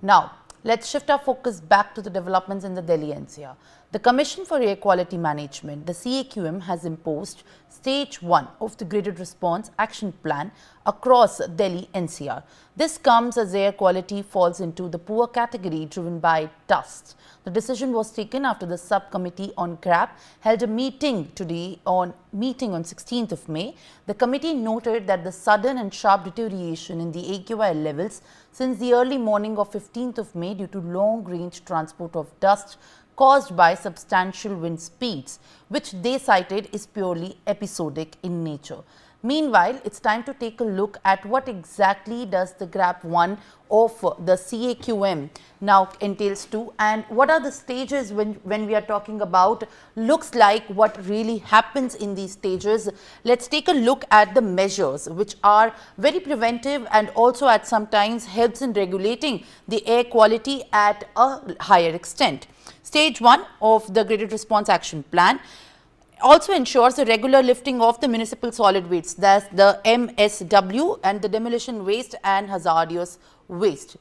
Now, let's shift our focus back to the developments in the Delhi NCR. The Commission for Air Quality Management, the CAQM, has imposed Stage 1 of the Graded Response Action Plan across Delhi NCR. This comes as air quality falls into the poor category driven by dust. The decision was taken after the subcommittee on GRAP held a meeting today on 16th of May. The committee noted that the sudden and sharp deterioration in the AQI levels since the early morning of 15th of May due to long-range transport of dust caused by substantial wind speeds, which they cited is purely episodic in nature. Meanwhile, it's time to take a look at what exactly does the GRAP 1 of the CAQM now entails to, and what are the stages when we are talking about looks like what really happens in these stages. Let's take a look at the measures which are very preventive and also at sometimes helps in regulating the air quality at a higher extent. Stage 1 of the Graded Response Action Plan also ensures the regular lifting of the municipal solid waste, that's the MSW, and the demolition waste and hazardous waste.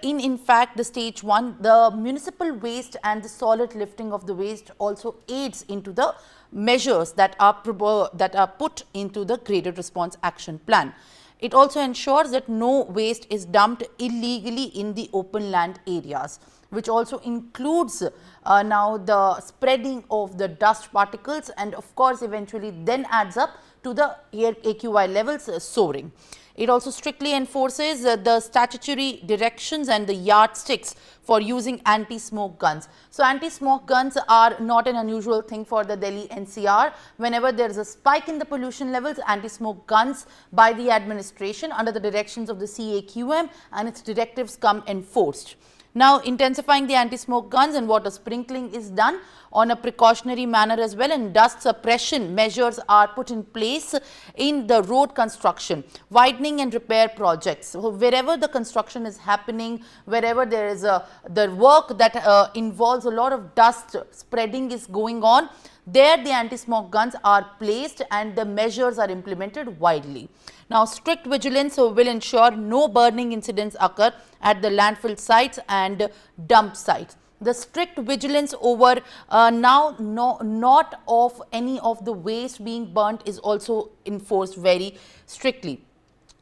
In fact, the Stage 1, the municipal waste and the solid lifting of the waste also aids into the measures that are put into the Graded Response Action Plan. It also ensures that no waste is dumped illegally in the open land areas, which also includes now the spreading of the dust particles, and of course eventually then adds up to the air AQI levels soaring. It also strictly enforces the statutory directions and the yardsticks for using anti-smoke guns. So anti-smoke guns are not an unusual thing for the Delhi NCR. Whenever there is a spike in the pollution levels, anti-smoke guns by the administration under the directions of the CAQM and its directives come enforced. Now, intensifying the anti-smoke guns and water sprinkling is done on a precautionary manner as well, and dust suppression measures are put in place in the road construction, widening and repair projects. So, wherever the construction is happening, wherever there is the work that involves a lot of dust spreading is going on, there the anti-smoke guns are placed and the measures are implemented widely. Now, strict vigilance will ensure no burning incidents occur at the landfill sites and dump sites. The strict vigilance over not of any of the waste being burnt is also enforced very strictly.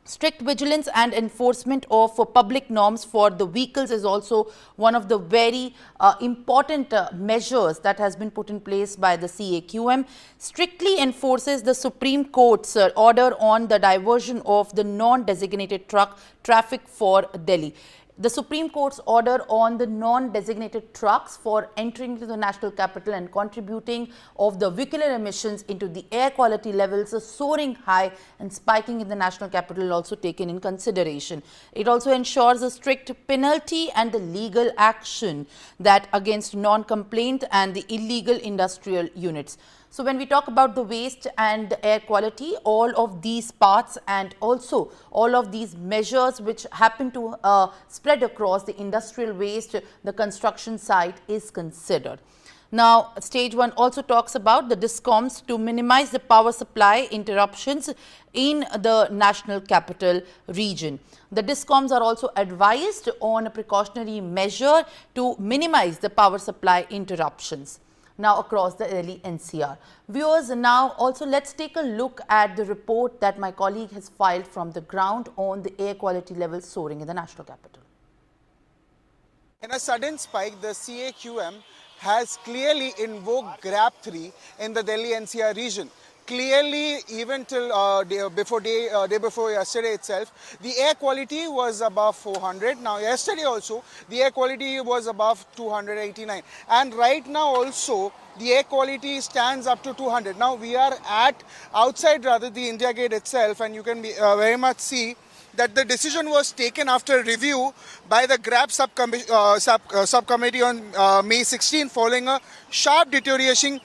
Strict vigilance and enforcement of public norms for the vehicles is also one of the very important measures that has been put in place by the CAQM. Strictly enforces the Supreme Court's order on the diversion of the non-designated truck traffic for Delhi. The Supreme Court's order on the non-designated trucks for entering into the national capital and contributing of the vehicular emissions into the air quality levels soaring high and spiking in the national capital also taken in consideration. It also ensures a strict penalty and the legal action that against non-complaint and the illegal industrial units. So when we talk about the waste and the air quality, all of these parts and also all of these measures which happen to spread across the industrial waste, the construction site is considered. Now, Stage 1 also talks about the DISCOMs to minimize the power supply interruptions in the national capital region. The DISCOMs are also advised on a precautionary measure to minimize the power supply interruptions now across the Delhi NCR. Viewers, now also let's take a look at the report that my colleague has filed from the ground on the air quality levels soaring in the national capital. In a sudden spike, the CAQM has clearly invoked GRAP 3 in the Delhi NCR region. Clearly, even till day before yesterday itself, the air quality was above 400. Now, yesterday also, the air quality was above 289. And right now also, the air quality stands up to 200. Now, we are outside the India Gate itself, and you can very much see that the decision was taken after review by the GRAP subcommittee on May 16, following a sharp deterioration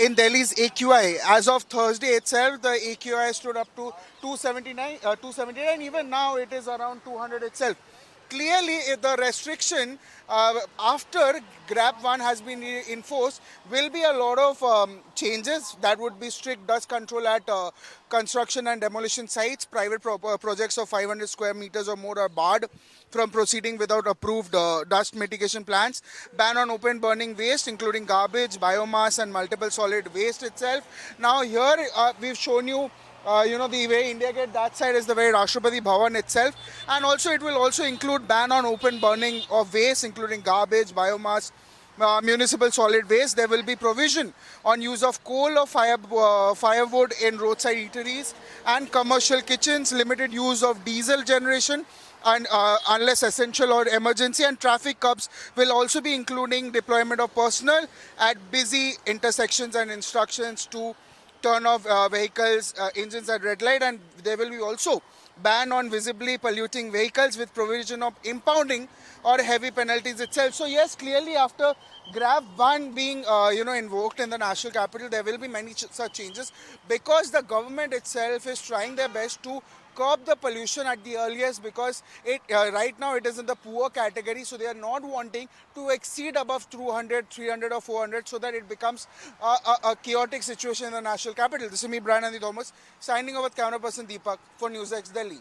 in Delhi's AQI. As of Thursday itself, the AQI stood up to 279. Even now, it is around 200 itself. clearly the restriction after GRAP 1 has been enforced will be a lot of changes. That would be strict dust control at construction and demolition sites. Private projects of 500 square meters or more are barred from proceeding without approved dust mitigation plans. Ban on open burning waste, including garbage, biomass and multiple solid waste itself. Now here we've shown you the way India Gate, that side is the way Rashtrapati Bhavan itself. And also it will also include ban on open burning of waste, including garbage, biomass, municipal solid waste. There will be provision on use of coal or firewood in roadside eateries and commercial kitchens, limited use of diesel generation and unless essential or emergency, and traffic curbs will also be including deployment of personnel at busy intersections and instructions to turn off vehicles engines at red light, and there will be also ban on visibly polluting vehicles with provision of impounding or heavy penalties itself. So yes, clearly after GRAP 1 being invoked in the national capital, there will be many such changes because the government itself is trying their best to curb the pollution at the earliest, because it right now it is in the poor category, so they are not wanting to exceed above 200, 300 or 400 so that it becomes a chaotic situation in the national capital. This is me, Brian Andy Thomas, signing over with camera person Deepak for NewsX Delhi.